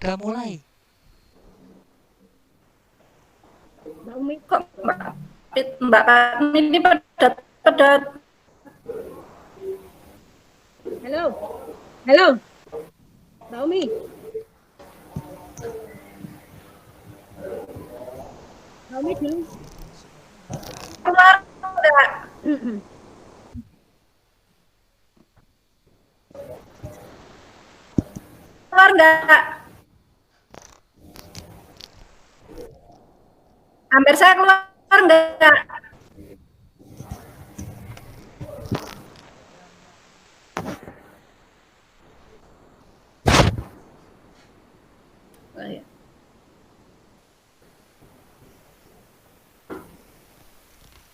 Udah mulai. Mbak Umi kok Mbak Fatmi ini pada Halo, halo, Mbak Umi. Mbak Umi dulu. keluar enggak? Keluar enggak? Hampir saya keluar enggak? Oh, ya.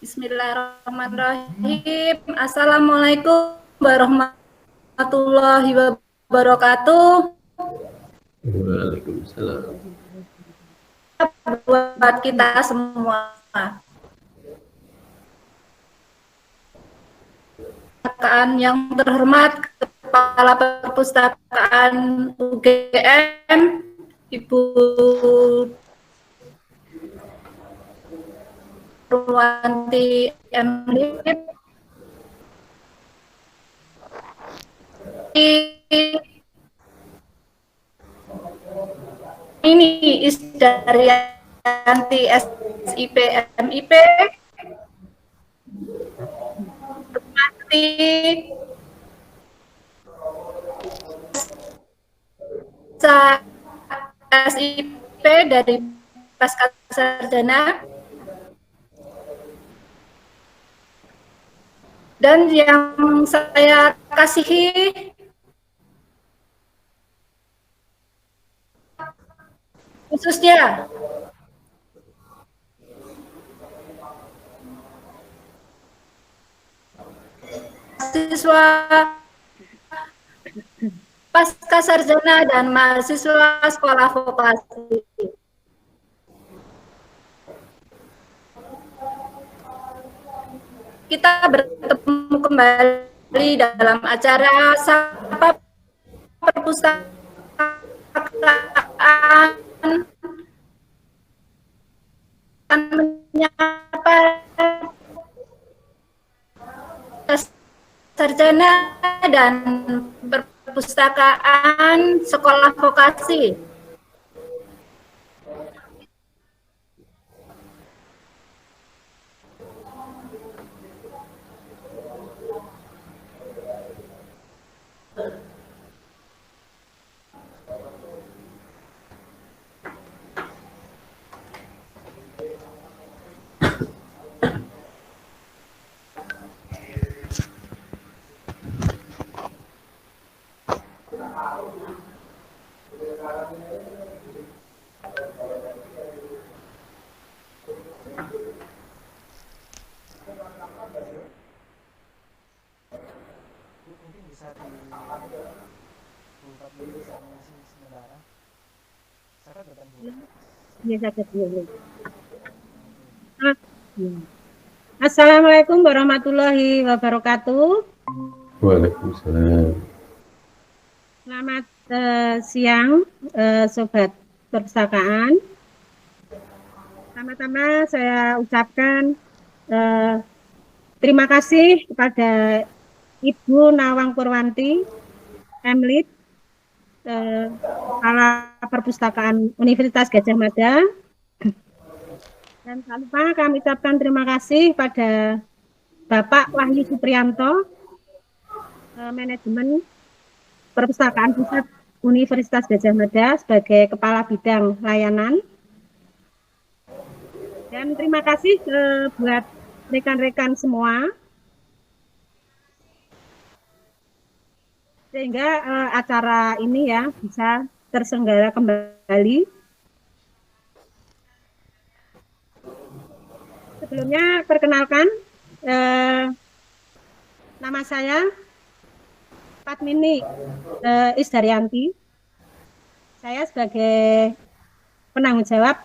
Bismillahirrahmanirrahim. Assalamualaikum warahmatullahi wabarakatuh. Waalaikumsalam. Buat kita semua. Perpustakaan yang terhormat Kepala Perpustakaan UGM, Ibu Purwanti Emlip, ini Isdaryanti SIP MIP, Purwanti SIP dari Pasca Sarjana, dan yang saya kasihi khususnya mahasiswa Pasca Sarjana dan mahasiswa sekolah vokasi. Kita bertemu kembali dalam acara Sapa Perpustakaan menyapa sarjana dan perpustakaan sekolah vokasi. Mungkin bisa dibuka dulu sama sementara. Saya datang dulu. Iya, sakit dulu. Assalamualaikum warahmatullahi wabarakatuh. Waalaikumsalam. Selamat siang, Sobat Perpustakaan. Pertama-tama saya ucapkan terima kasih kepada Ibu Nawang Purwanti, Emlit, Kepala Perpustakaan Universitas Gadjah Mada, Dan tak lupa kami ucapkan terima kasih pada Bapak Wahyu Supriyanto, Manajemen Perpustakaan Pusat Universitas Gadjah Mada sebagai Kepala Bidang Layanan. Dan terima kasih buat rekan-rekan semua, sehingga acara ini ya bisa terselenggara kembali. Sebelumnya perkenalkan, nama saya Padmini Isdaryanti. Saya sebagai penanggung jawab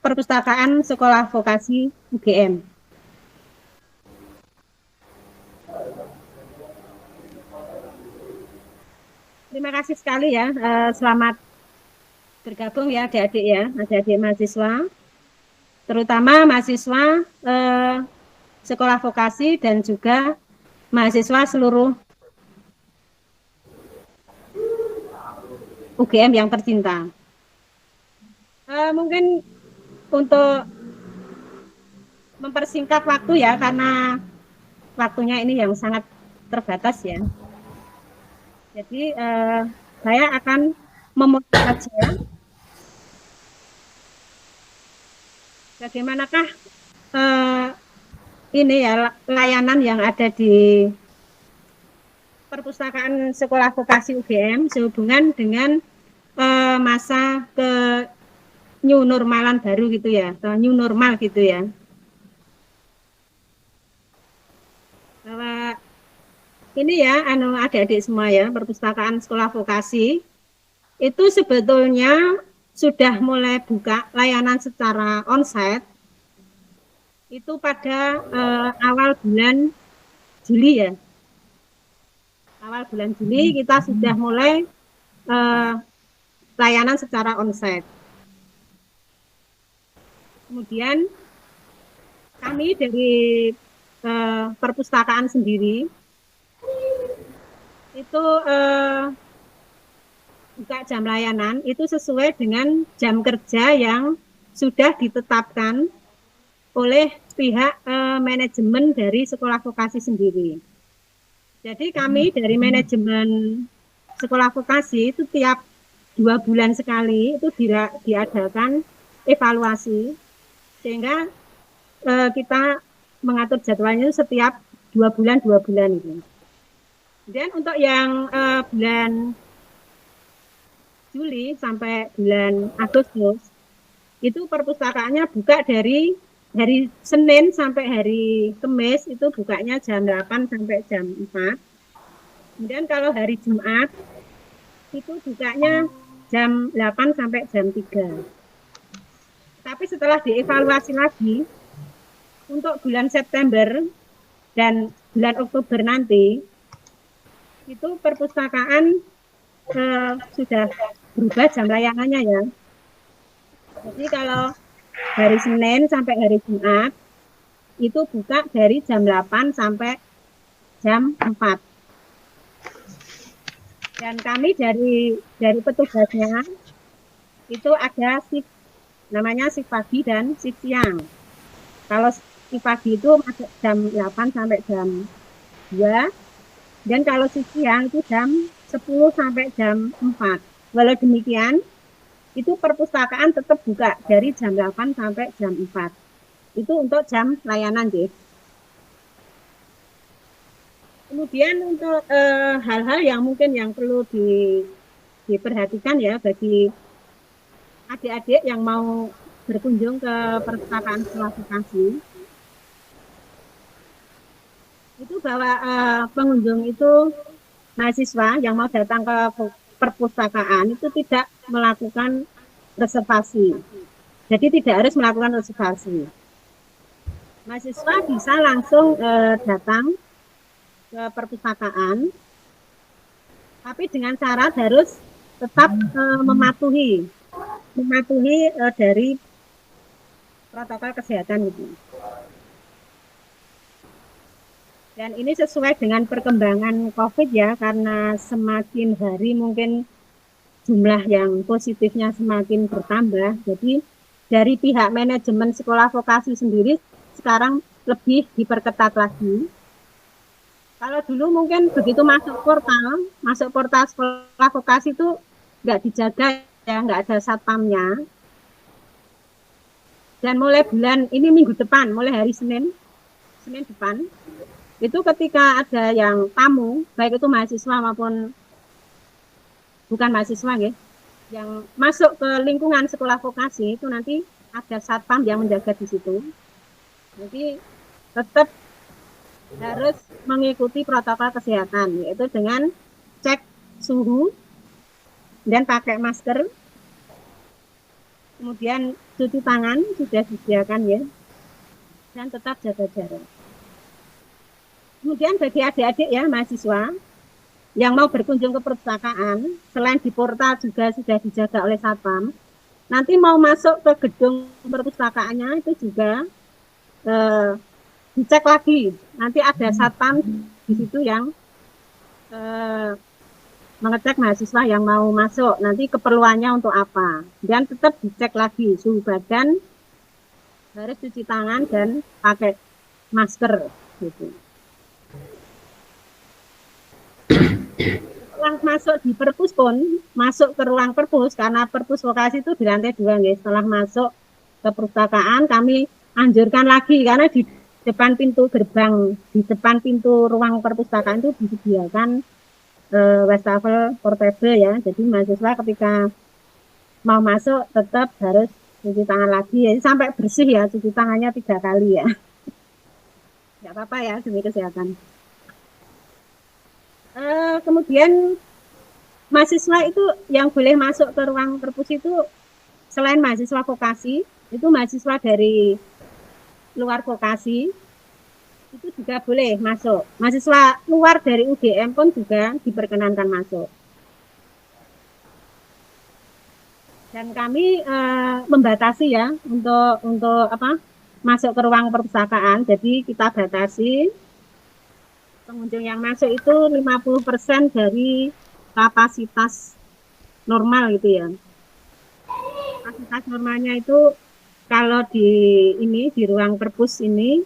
Perpustakaan Sekolah Vokasi UGM. Terima kasih sekali ya, selamat bergabung ya adik-adik ya, adik-adik mahasiswa, terutama mahasiswa sekolah vokasi dan juga mahasiswa seluruh UGM yang tercinta. Mungkin untuk mempersingkat waktu ya, karena waktunya ini yang sangat terbatas ya. Jadi saya akan memulai saja. Bagaimanakah ini ya layanan yang ada di Perpustakaan Sekolah Vokasi UGM sehubungan dengan masa ke new normalan baru gitu ya, atau new normal gitu ya. Bahwa ini ya, adik-adik semua ya, Perpustakaan Sekolah Vokasi itu sebetulnya sudah mulai buka layanan secara onsite itu pada awal bulan Juli ya. Awal bulan Juli kita sudah mulai layanan secara onsite. Kemudian kami dari perpustakaan sendiri itu buka jam layanan itu sesuai dengan jam kerja yang sudah ditetapkan oleh pihak manajemen dari sekolah vokasi sendiri. Jadi kami dari manajemen sekolah vokasi itu tiap 2 bulan sekali itu diadakan evaluasi, sehingga kita mengatur jadwalnya setiap 2 bulan itu. Dan untuk yang bulan Juli sampai bulan Agustus itu perpustakaannya buka dari hari Senin sampai hari Kamis itu bukanya jam 8 sampai jam 4. Kemudian kalau hari Jumat itu bukanya jam 8 sampai jam 3. Tapi setelah dievaluasi lagi untuk bulan September dan bulan Oktober nanti itu perpustakaan sudah berubah jam layanannya ya. Jadi kalau hari Senin sampai hari Jumat itu buka dari jam 8 sampai jam 4. Dan kami dari petugasnya itu ada shift, namanya shift pagi dan shift siang. Kalau shift pagi itu masuk jam 8 sampai jam 2. Dan kalau siang itu jam 10 sampai jam 4. Walau demikian, itu perpustakaan tetap buka dari jam 8 sampai jam 4. Itu untuk jam layanan, deh. Kemudian untuk hal-hal yang mungkin yang perlu diperhatikan ya bagi adik-adik yang mau berkunjung ke perpustakaan sekolah vokasi. Itu bahwa pengunjung itu mahasiswa yang mau datang ke perpustakaan itu tidak melakukan reservasi. Jadi tidak harus melakukan reservasi. Mahasiswa bisa langsung datang ke perpustakaan, tapi dengan syarat harus tetap mematuhi dari protokol kesehatan itu. Dan ini sesuai dengan perkembangan COVID ya, karena semakin hari mungkin jumlah yang positifnya semakin bertambah. Jadi dari pihak manajemen sekolah vokasi sendiri sekarang lebih diperketat lagi. Kalau dulu mungkin begitu masuk portal sekolah vokasi itu nggak dijaga ya, nggak ada satpamnya. Dan mulai bulan ini minggu depan, mulai hari Senin depan, itu ketika ada yang tamu, baik itu mahasiswa maupun bukan mahasiswa ya, yang masuk ke lingkungan sekolah vokasi itu nanti ada satpam yang menjaga di situ. Jadi tetap harus mengikuti protokol kesehatan, yaitu dengan cek suhu dan pakai masker. Kemudian cuci tangan sudah disediakan ya, dan tetap jaga jarak. Kemudian bagi adik-adik ya mahasiswa yang mau berkunjung ke perpustakaan, selain di portal juga sudah dijaga oleh satpam. Nanti mau masuk ke gedung perpustakaannya itu juga dicek lagi. Nanti ada satpam di situ yang mengecek mahasiswa yang mau masuk, nanti keperluannya untuk apa. Dan tetap dicek lagi suhu badan, harus cuci tangan dan pakai masker gitu. Setelah masuk di perpus pun, masuk ke ruang perpus, karena perpus vokasi itu di lantai 2 ya. Setelah masuk ke perpustakaan, kami anjurkan lagi, karena di depan pintu gerbang, di depan pintu ruang perpustakaan itu disediakan wastafel portable ya. Jadi mahasiswa ketika mau masuk tetap harus cuci tangan lagi ya, sampai bersih ya, cuci tangannya 3 kali ya. Nggak apa-apa ya demi kesehatan. Kemudian mahasiswa itu yang boleh masuk ke ruang perpus itu selain mahasiswa vokasi, itu mahasiswa dari luar vokasi itu juga boleh masuk. Mahasiswa luar dari UGM pun juga diperkenankan masuk. Dan kami membatasi ya untuk apa masuk ke ruang perpustakaan. Jadi kita batasi pengunjung yang masuk itu 50% dari kapasitas normal gitu ya. Kapasitas normalnya itu kalau di ruang perpus ini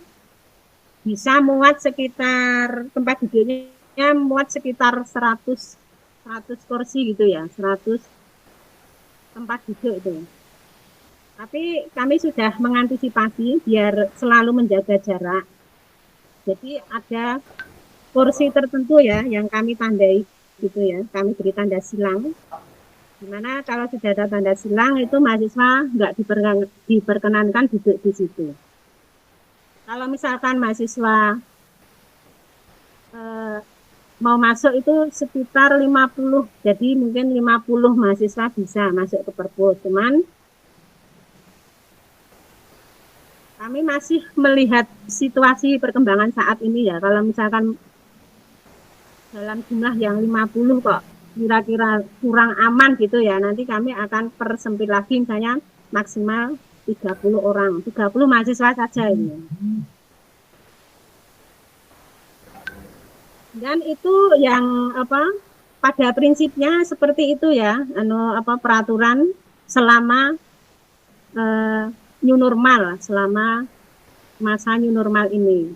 bisa muat sekitar tempat duduknya muat sekitar 100 kursi gitu ya, 100 tempat duduk itu. Tapi kami sudah mengantisipasi biar selalu menjaga jarak. Jadi ada kursi tertentu ya yang kami tandai gitu ya, kami beri tanda silang. Dimana kalau sudah ada tanda silang itu mahasiswa nggak diperkenankan duduk di situ. Kalau misalkan mahasiswa mau masuk itu sekitar 50, jadi mungkin 50 mahasiswa bisa masuk ke perpus. Cuman kami masih melihat situasi perkembangan saat ini ya. Kalau misalkan dalam jumlah yang 50 kok kira-kira kurang aman gitu ya, nanti kami akan persempit lagi misalnya maksimal 30 orang, 30 mahasiswa saja ini. Dan itu yang pada prinsipnya seperti itu ya, peraturan selama new normal, selama masa new normal ini.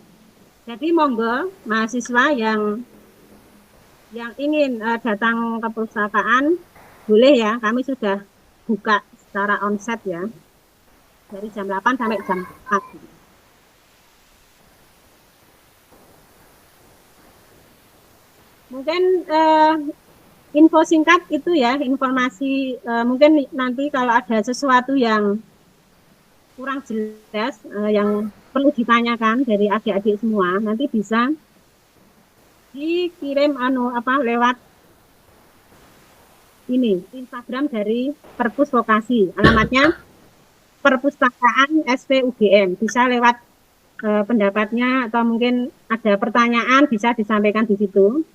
Jadi monggo mahasiswa yang ingin datang ke perpustakaan boleh ya, kami sudah buka secara onset ya, dari jam 8 sampai jam 4. Mungkin info singkat itu ya, informasi mungkin nanti kalau ada sesuatu yang kurang jelas yang perlu ditanyakan dari adik-adik semua, nanti bisa dikirim lewat ini Instagram dari Perpus Vokasi, alamatnya Perpustakaan SP UGM. Bisa lewat pendapatnya atau mungkin ada pertanyaan bisa disampaikan di situ,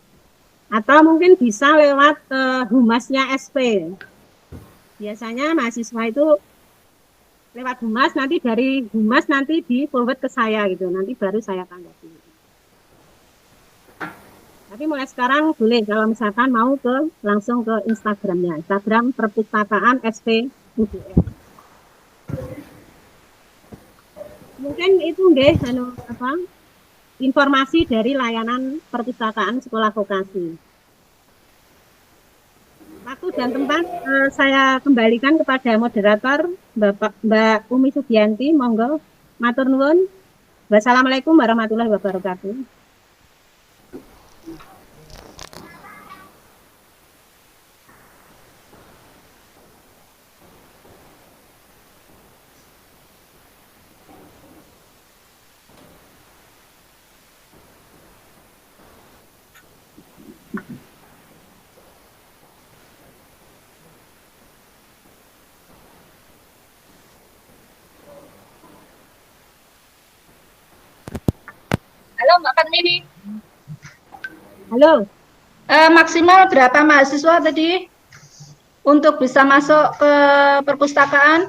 atau mungkin bisa lewat humasnya SP. Biasanya mahasiswa itu lewat humas, nanti dari humas nanti di forward ke saya gitu, nanti baru saya tanggapi. Tapi mulai sekarang boleh kalau misalkan mau langsung ke Instagramnya, Instagram Perpustakaan SP UGM. Mungkin itu nggih informasi dari layanan perpustakaan sekolah vokasi. Waktu dan tempat saya kembalikan kepada moderator Mbak Umi Sugianti, monggo matur nuwun. Wassalamualaikum warahmatullahi wabarakatuh. Halo Mbak Fatmini. Halo. Maksimal berapa mahasiswa tadi untuk bisa masuk ke perpustakaan?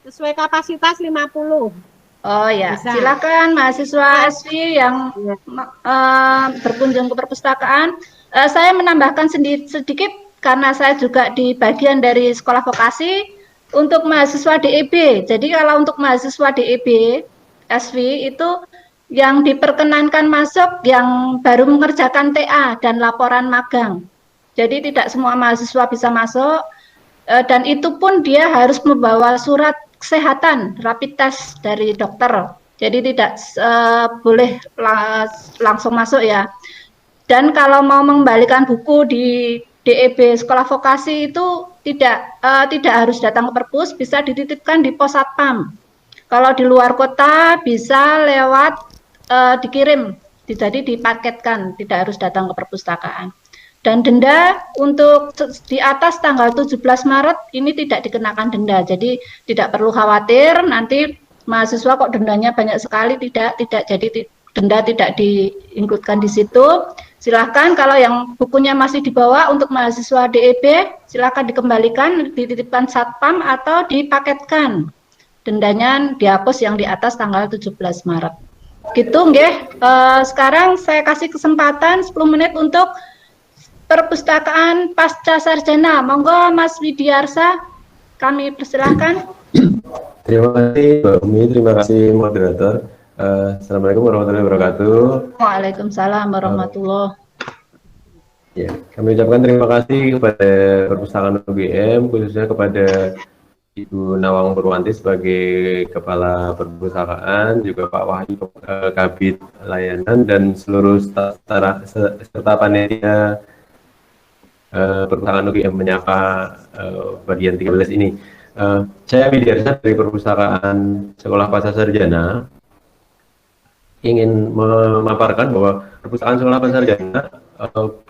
Sesuai kapasitas 50. Oh ya, Bisa. silakan mahasiswa SV yang berkunjung ke perpustakaan. Saya menambahkan sedikit karena saya juga di bagian dari sekolah vokasi untuk mahasiswa DEB. Jadi kalau untuk mahasiswa DEB SV itu yang diperkenankan masuk yang baru mengerjakan TA dan laporan magang. Jadi tidak semua mahasiswa bisa masuk dan itu pun dia harus membawa surat kesehatan rapid test dari dokter. Jadi tidak boleh langsung masuk ya. Dan kalau mau mengembalikan buku di DEB sekolah vokasi itu tidak harus datang ke perpus, bisa dititipkan di pos satpam. Kalau di luar kota bisa lewat dikirim, jadi dipaketkan, tidak harus datang ke perpustakaan. Dan denda untuk di atas tanggal 17 Maret ini tidak dikenakan denda, jadi tidak perlu khawatir nanti mahasiswa kok dendanya banyak sekali, tidak jadi denda tidak diinkludkan di situ. Silahkan kalau yang bukunya masih dibawa untuk mahasiswa DEB silahkan dikembalikan, dititipkan satpam atau dipaketkan. Dendanya dihapus yang di atas tanggal 17 Maret. Gitu nggih. Sekarang saya kasih kesempatan 10 menit untuk perpustakaan pasca sarjana. Monggo Mas Widiarsa, kami persilahkan. Terima kasih Mbak Umi, terima kasih moderator. Assalamualaikum warahmatullahi wabarakatuh. Waalaikumsalam warahmatullahi. Ya, kami ucapkan terima kasih kepada perpustakaan UGM, khususnya kepada Ibu Nawang Purwanti sebagai Kepala Perpustakaan, juga Pak Wahyu Kabid Layanan, dan seluruh serta panitia Perpustakaan UGM menyapa bagian 13 ini. Saya Widiarsa dari Perpustakaan Sekolah Pasca Sarjana ingin memaparkan bahwa Perpustakaan Sekolah Pasca Sarjana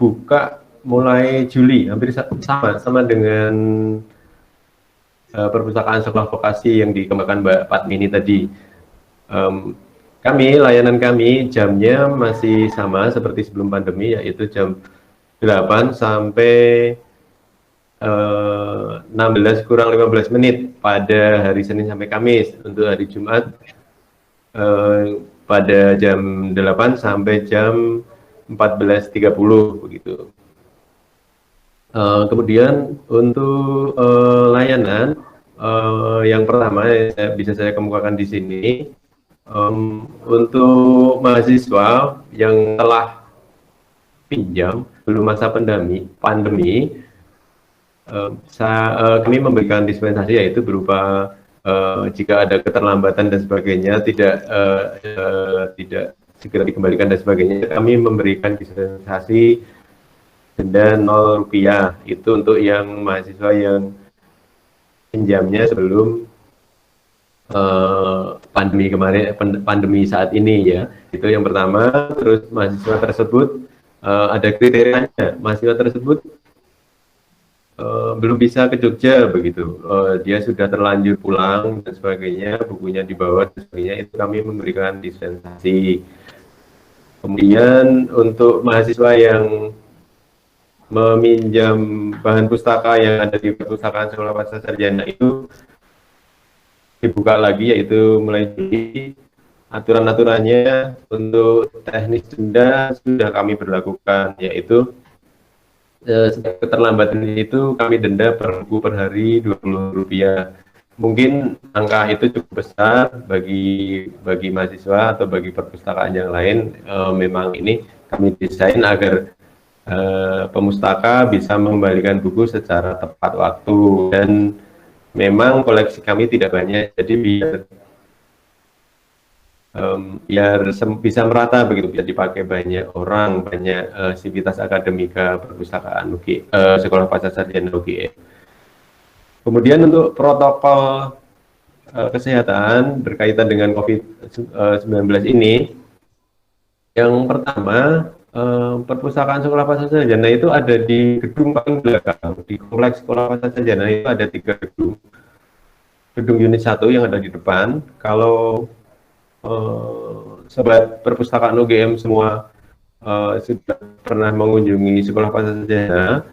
buka mulai Juli, hampir sama dengan perpustakaan sekolah vokasi yang dikembangkan Mbak Fatmini tadi. Layanan kami jamnya masih sama seperti sebelum pandemi, yaitu jam 8 sampai 16 kurang 15 menit pada hari Senin sampai Kamis. Untuk hari Jumat pada jam 8 sampai jam 14.30 begitu. Kemudian untuk layanan yang pertama bisa saya kemukakan di sini, untuk mahasiswa yang telah pinjam belum masa pandemi, kami memberikan dispensasi, yaitu berupa jika ada keterlambatan dan sebagainya tidak segera dikembalikan dan sebagainya, kami memberikan dispensasi denda Rp0. Itu untuk yang mahasiswa yang pinjamnya sebelum pandemi saat ini ya. Itu yang pertama. Terus mahasiswa tersebut ada kriterianya. Mahasiswa tersebut belum bisa ke Jogja begitu. Dia sudah terlanjur pulang dan sebagainya, bukunya dibawa dan sebagainya, itu kami memberikan dispensasi. Kemudian untuk mahasiswa yang meminjam bahan pustaka yang ada di perpustakaan sekolah pasca sarjana itu dibuka lagi, yaitu mulai Juli. Aturan-aturannya untuk teknis denda sudah kami berlakukan, yaitu setiap keterlambatan itu kami denda per buku per hari Rp20. mungkin angka itu cukup besar bagi mahasiswa atau bagi perpustakaan yang lain. Memang ini kami desain agar pemustaka bisa mengembalikan buku secara tepat waktu, dan memang koleksi kami tidak banyak, jadi biar bisa merata begitu, bisa dipakai banyak orang, banyak sivitas akademika perpustakaan Sekolah Pasca Sarjana UGM. Kemudian untuk protokol kesehatan berkaitan dengan COVID-19 ini, yang pertama, perpustakaan Sekolah Pasca Sarjana itu ada di gedung paling belakang. Di kompleks Sekolah Pasca Sarjana itu ada 3 gedung. Gedung unit 1 yang ada di depan. Kalau sobat perpustakaan UGM semua sudah pernah mengunjungi Sekolah Pasca Sarjana,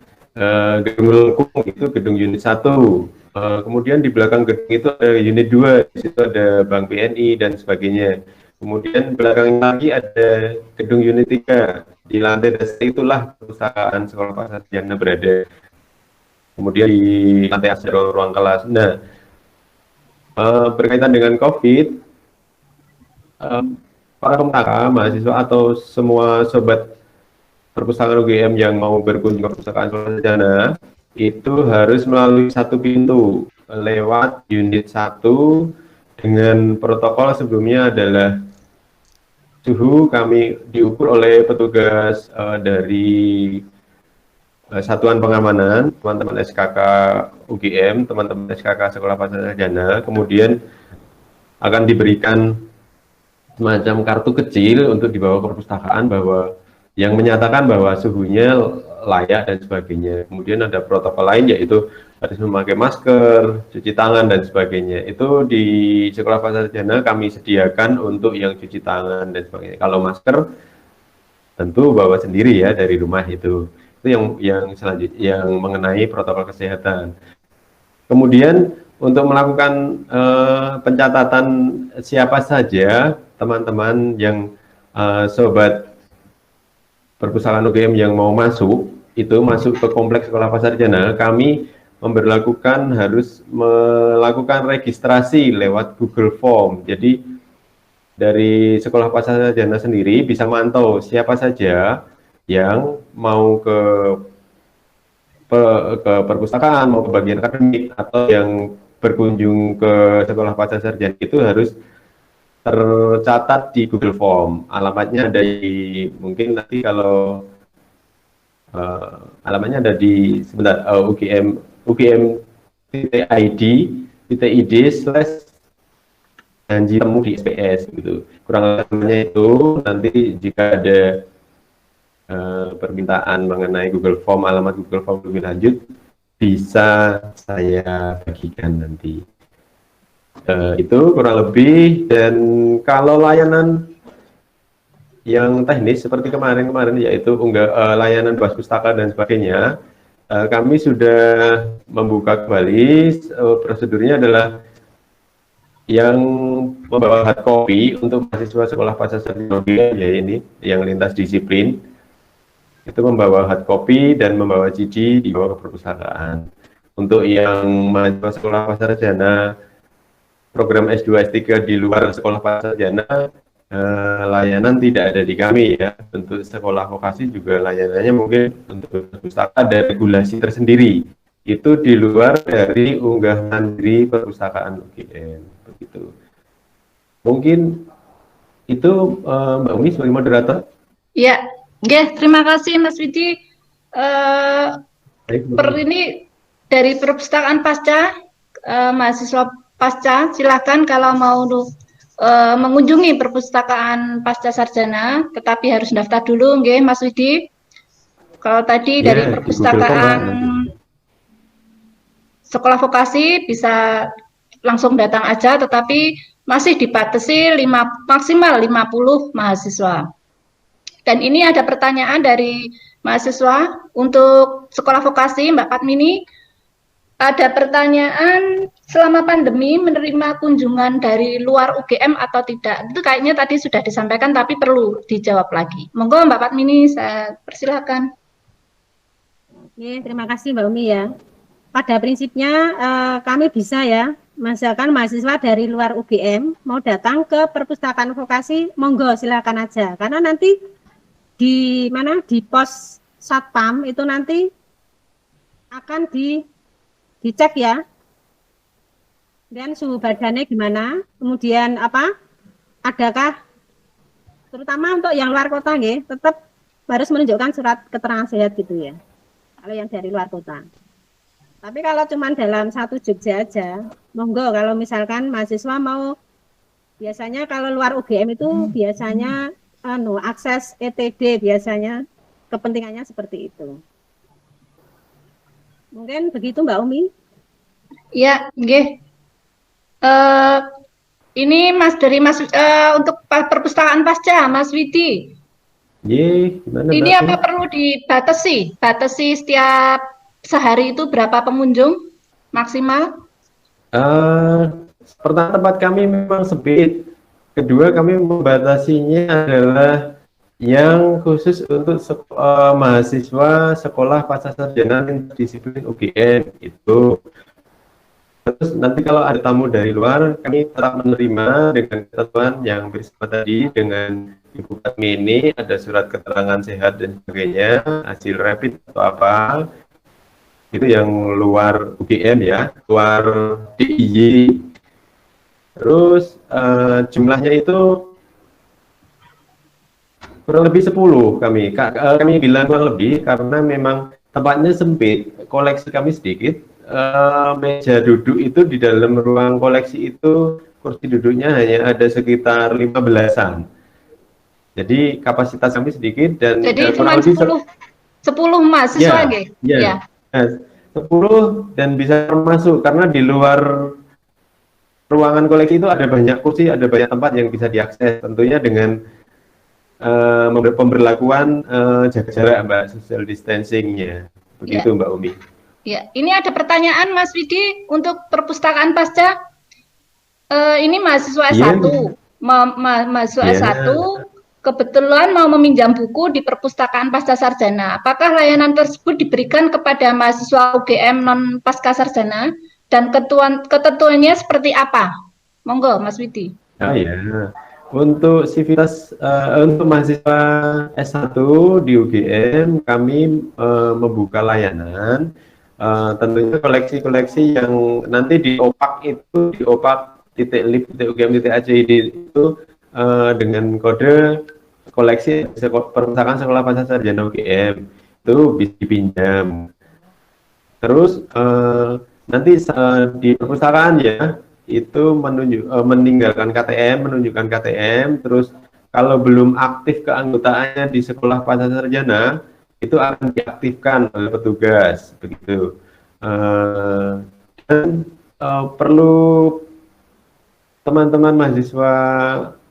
gedung Lengkung itu gedung unit 1. Kemudian di belakang gedung itu ada unit 2, di situ ada Bank BNI dan sebagainya. Kemudian belakang lagi ada gedung unit 3. Di lantai dasar itulah perpustakaan Sekolah Pasca Sarjana berada. Kemudian di lantai atas ada ruang kelas. Nah, berkaitan dengan COVID, para pemustaka, mahasiswa atau semua sobat perpustakaan UGM yang mau berkunjung ke perpustakaan Sekolah Sarjana itu harus melalui satu pintu lewat unit 1 dengan protokol sebelumnya adalah suhu kami diukur oleh petugas dari Satuan Pengamanan, teman-teman SKK UGM, teman-teman SKK Sekolah Pasca Sarjana, kemudian akan diberikan semacam kartu kecil untuk dibawa ke perpustakaan bahwa yang menyatakan bahwa suhunya layak dan sebagainya. Kemudian ada protokol lain yaitu harus memakai masker, cuci tangan dan sebagainya. Itu di Sekolah Pasca Sarjana kami sediakan untuk yang cuci tangan dan sebagainya. Kalau masker tentu bawa sendiri ya dari rumah itu. Itu yang selanjutnya yang mengenai protokol kesehatan. Kemudian untuk melakukan pencatatan siapa saja teman-teman yang sobat perpustakaan UGM yang mau masuk ke kompleks Sekolah Pasca Sarjana, kami harus melakukan registrasi lewat Google Form. Jadi dari Sekolah Pasca Sarjana sendiri bisa mantau siapa saja yang mau ke perpustakaan, mau ke bagian akademik, atau yang berkunjung ke Sekolah Pasca Sarjana itu harus tercatat di Google Form. Alamatnya ada di, mungkin nanti kalau alamatnya ada di sebentar, ugm.id/janji temu di SPS gitu. Kurang lebihnya itu. Nanti jika ada permintaan mengenai Google Form, alamat Google Form lebih lanjut, bisa saya bagikan nanti. Itu kurang lebih. Dan kalau layanan yang teknis seperti kemarin yaitu layanan bas pustaka dan sebagainya, kami sudah membuka kembali. Prosedurnya adalah yang membawa hard copy untuk mahasiswa Sekolah Pasca Sarjana ya ini yang lintas disiplin itu membawa hard copy dan membawa CD dibawa ke perpustakaan. Untuk yang mahasiswa Sekolah Pasca Sarjana program S2 S3 di luar Sekolah Pasca Sarjana, layanan tidak ada di kami ya. Untuk sekolah vokasi juga layanannya mungkin untuk perpustakaan ada regulasi tersendiri. Itu di luar dari unggahan di perpustakaan UGM begitu. Mungkin itu Mbak Umi sebagai moderator. Ya, terima kasih Mas Widi. Ini dari perpustakaan pasca, mahasiswa pasca, silakan kalau mau mengunjungi perpustakaan pasca sarjana, tetapi harus daftar dulu, Mas Widi. Kalau tadi dari perpustakaan sekolah vokasi bisa langsung datang aja, tetapi masih dibatasi maksimal 50 mahasiswa. Dan ini ada pertanyaan dari mahasiswa untuk sekolah vokasi, Mbak Patmini. Ada pertanyaan, selama pandemi menerima kunjungan dari luar UGM atau tidak? Itu kayaknya tadi sudah disampaikan, tapi perlu dijawab lagi. Monggo Mbak Patmini, saya persilakan. Oke, terima kasih Mbak Umi ya. Pada prinsipnya kami bisa ya misalkan mahasiswa dari luar UGM mau datang ke perpustakaan vokasi, monggo silakan aja. Karena nanti di mana di pos Satpam itu nanti akan dicek ya. Dan suhu badannya gimana? Kemudian apa? Adakah terutama untuk yang luar kota nggih, tetap harus menunjukkan surat keterangan sehat gitu ya. Kalau yang dari luar kota. Tapi kalau cuma dalam satu Jogja aja, monggo kalau misalkan mahasiswa mau, biasanya kalau luar UGM itu biasanya akses ETD biasanya kepentingannya seperti itu. Mungkin begitu Mbak Umi. Ya, nggih. Ini Mas untuk perpustakaan pasca, Mas Widi. Gimana Ini Mbak? apa perlu dibatasi? Batasi setiap sehari itu berapa pengunjung maksimal? Pertama, tempat kami memang sempit. Kedua, kami membatasinya adalah yang khusus untuk mahasiswa sekolah pascasarjana lintas disiplin UGM itu. Terus nanti kalau ada tamu dari luar, kami tetap menerima dengan ketentuan yang bersifat tadi, dengan Ibu Patmi ini ada surat keterangan sehat dan sebagainya, hasil rapid atau apa, itu yang luar UGM ya, luar DIY. Terus jumlahnya itu kurang lebih 10 kami. Kami bilang kurang lebih karena memang tempatnya sempit, koleksi kami sedikit. Meja duduk itu di dalam ruang koleksi itu kursi duduknya hanya ada sekitar 15-an. Jadi kapasitas kami sedikit dan jadi cuma 10 mahasiswa nggih. Ya. Nah, 10 dan bisa masuk karena di luar ruangan koleksi itu ada banyak kursi, ada banyak tempat yang bisa diakses, tentunya dengan pemberlakuan jaga jarak Mbak, social distancing-nya. Begitu Mbak Umi. Ya, ini ada pertanyaan Mas Widi untuk perpustakaan pasca. Ini mahasiswa S1, mahasiswa S1 kebetulan mau meminjam buku di perpustakaan pasca sarjana. Apakah layanan tersebut diberikan kepada mahasiswa UGM non pasca sarjana dan ketentuannya seperti apa? Monggo Mas Widi. Untuk sivitas untuk mahasiswa S1 di UGM kami membuka layanan. Tentunya koleksi-koleksi yang nanti di opak itu, di opak.lib.ugm.ac.id itu dengan kode koleksi perpustakaan sekolah pascasarjana UGM itu bisa dipinjam. Terus nanti di perpustakaan ya itu meninggalkan KTM, menunjukkan KTM, terus kalau belum aktif keanggotaannya di sekolah pascasarjana itu akan diaktifkan oleh petugas begitu. Dan perlu teman-teman mahasiswa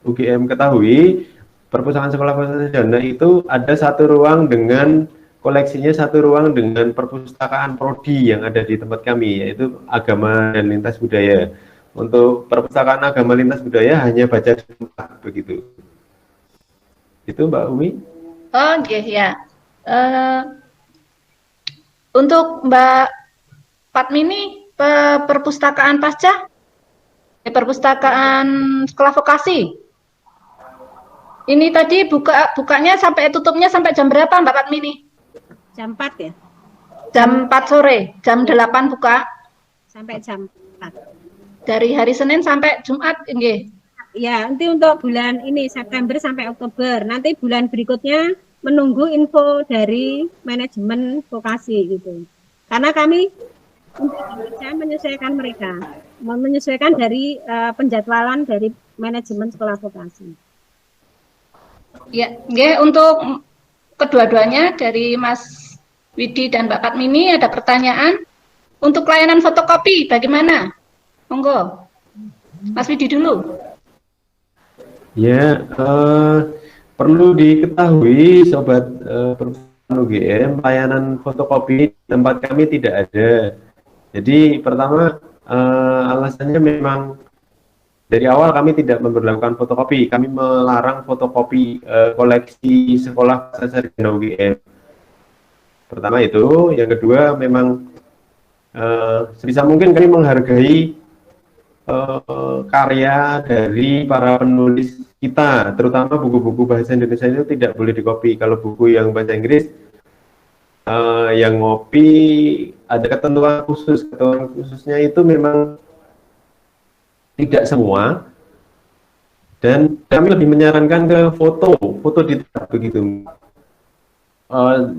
UGM ketahui, perpustakaan sekolah pascasarjana itu ada satu ruang dengan koleksinya, satu ruang dengan perpustakaan prodi yang ada di tempat kami, yaitu agama dan lintas budaya. Untuk perpustakaan agama lintas budaya hanya baca di tempat begitu. Itu Mbak Umi. Oke, ya. Untuk Mbak Patmini, perpustakaan pasca, perpustakaan sekolah vokasi. Ini tadi bukanya sampai tutupnya sampai jam berapa Mbak Patmini? Jam 4 ya? Jam 4 sore, jam 8 buka. Sampai jam 4. Dari hari Senin sampai Jumat, nggih. Ya, nanti untuk bulan ini September sampai Oktober. Nanti bulan berikutnya menunggu info dari manajemen vokasi gitu. Karena kami untuk bisa menyesuaikan mereka, menyesuaikan dari penjadwalan dari manajemen sekolah vokasi. Ya, nggih, untuk kedua-duanya dari Mas Widi dan Mbak Patmini ada pertanyaan. Untuk layanan fotokopi bagaimana? Monggo. Mas Widi dulu. Ya, perlu diketahui Sobat perpustakaan UGM, layanan fotokopi di tempat kami tidak ada. Jadi pertama alasannya memang dari awal kami tidak memberlakukan fotokopi, kami melarang fotokopi koleksi sekolah pascasarjana UGM. Pertama itu, yang kedua memang sebisa mungkin kami menghargai karya dari para penulis kita, terutama buku-buku bahasa Indonesia itu tidak boleh dikopi. Kalau buku yang bahasa Inggris, yang ngopi ada ketentuan khusus. Ketentuan khususnya itu memang tidak semua, dan kami lebih menyarankan ke foto dicetak begitu.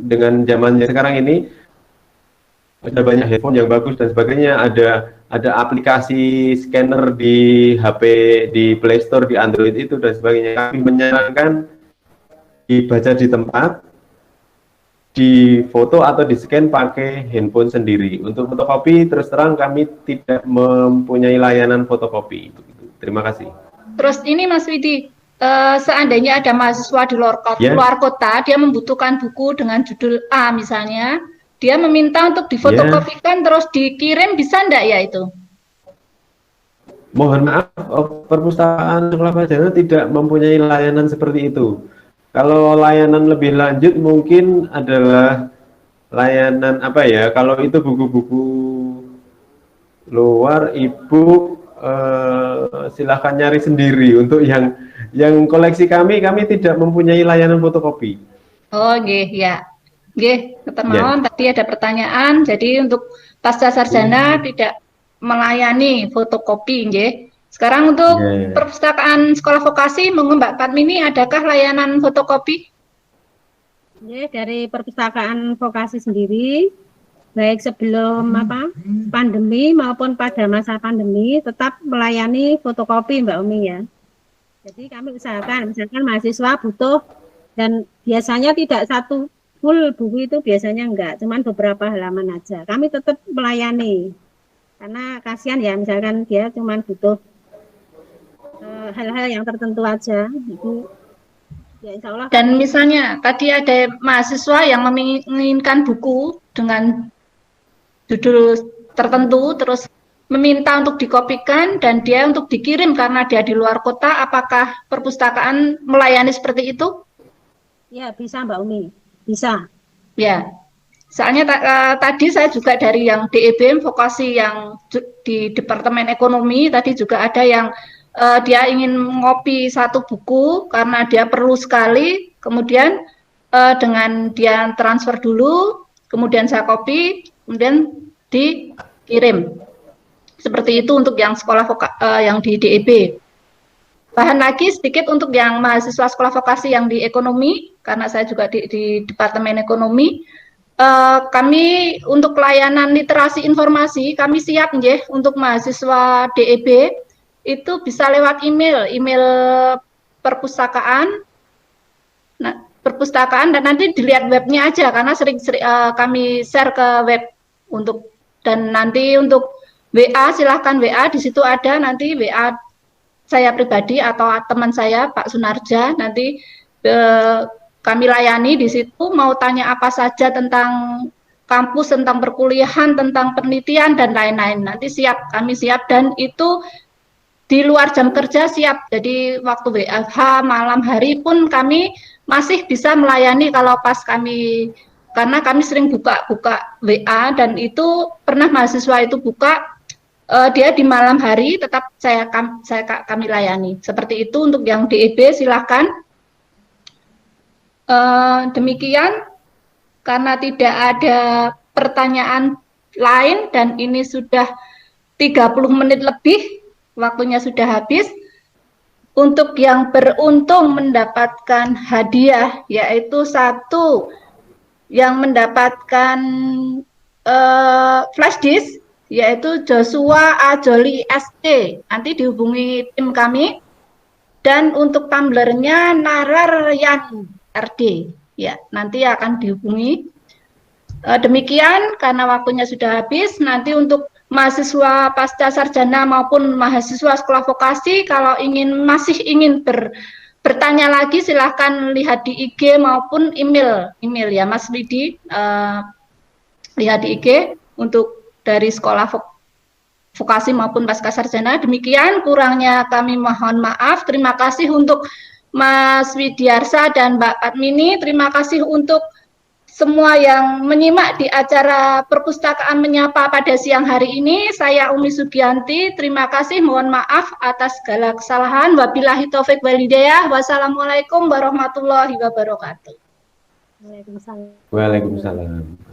Dengan zamannya sekarang ini ada banyak handphone yang bagus dan sebagainya, ada aplikasi scanner di HP, di Play Store, di Android itu dan sebagainya. Kami menyarankan dibaca di tempat, di foto atau di scan pakai handphone sendiri. Untuk fotokopi terus terang kami tidak mempunyai layanan fotokopi. Terima kasih. Terus ini Mas Widi, seandainya ada mahasiswa di luar kota, dia membutuhkan buku dengan judul A misalnya, dia meminta untuk difotokopikan terus dikirim, bisa enggak ya itu? Mohon maaf, perpustakaan Sekolah Sarjana tidak mempunyai layanan seperti itu. Kalau layanan lebih lanjut mungkin adalah layanan apa ya? Kalau itu buku-buku luar, Ibu silahkan nyari sendiri. Untuk yang koleksi kami tidak mempunyai layanan fotokopi. Oh, nggih, ya. Nggih, ketemuan tadi ada pertanyaan. Jadi untuk pasca sarjana tidak melayani fotokopi, nggih. Sekarang untuk perpustakaan sekolah vokasi, monggo Mbak Padmini, adakah layanan fotokopi? Ya, dari perpustakaan vokasi sendiri, baik sebelum pandemi maupun pada masa pandemi, tetap melayani fotokopi Mbak Umi ya. Jadi kami usahakan, misalkan mahasiswa butuh, dan biasanya tidak satu full buku itu, biasanya enggak, cuman beberapa halaman aja. Kami tetap melayani, karena kasihan ya, misalkan dia cuman butuh hal-hal yang tertentu aja. Jadi ya insya Allah. Dan misalnya tadi ada mahasiswa yang menginginkan buku dengan judul tertentu, terus meminta untuk dikopikan dan dia untuk dikirim karena dia di luar kota, apakah perpustakaan melayani seperti itu? Ya bisa Mbak Umi, bisa. Ya, soalnya tadi saya juga dari yang DEB vokasi yang di Departemen Ekonomi, tadi juga ada yang dia ingin ngopi satu buku karena dia perlu sekali, kemudian dengan dia transfer dulu, kemudian saya copy, kemudian dikirim. Seperti itu untuk yang sekolah yang di DEB. Bahan lagi sedikit untuk yang mahasiswa sekolah vokasi yang di ekonomi, karena saya juga di Departemen Ekonomi. Kami untuk layanan literasi informasi, kami siap nggih untuk mahasiswa DEB, itu bisa lewat email perpustakaan. Nah, perpustakaan dan nanti dilihat webnya aja karena sering kami share ke web untuk, dan nanti untuk WA silahkan WA, di situ ada nanti WA saya pribadi atau teman saya Pak Sunarja, nanti kami layani di situ, mau tanya apa saja tentang kampus, tentang perkuliahan, tentang penelitian dan lain-lain, nanti siap, kami siap, dan itu di luar jam kerja siap. Jadi waktu WFH malam hari pun kami masih bisa melayani kalau pas kami, karena kami sering buka WA, dan itu pernah mahasiswa itu buka dia di malam hari tetap kami layani. Seperti itu untuk yang DEB silahkan. Demikian, karena tidak ada pertanyaan lain dan ini sudah 30 menit lebih, waktunya sudah habis. Untuk yang beruntung mendapatkan hadiah, yaitu satu yang mendapatkan flash disk, yaitu Joshua Ajoli ST, nanti dihubungi tim kami. Dan untuk tumblernya Narar Yan RD, ya nanti akan dihubungi. Demikian, karena waktunya sudah habis. Nanti untuk mahasiswa pasca sarjana maupun mahasiswa sekolah vokasi, kalau masih ingin bertanya lagi, silahkan lihat di IG maupun email ya Mas Widi, lihat di IG untuk dari sekolah vokasi maupun pasca sarjana. Demikian, kurangnya kami mohon maaf. Terima kasih untuk Mas Widiarsa dan Mbak Padmini. Terima kasih untuk semua yang menyimak di acara Perpustakaan Menyapa pada siang hari ini. Saya Umi Sugianti, terima kasih, mohon maaf atas segala kesalahan. Wabillahi taufik walhidayah. Wassalamualaikum warahmatullahi wabarakatuh. Waalaikumsalam. Waalaikumsalam.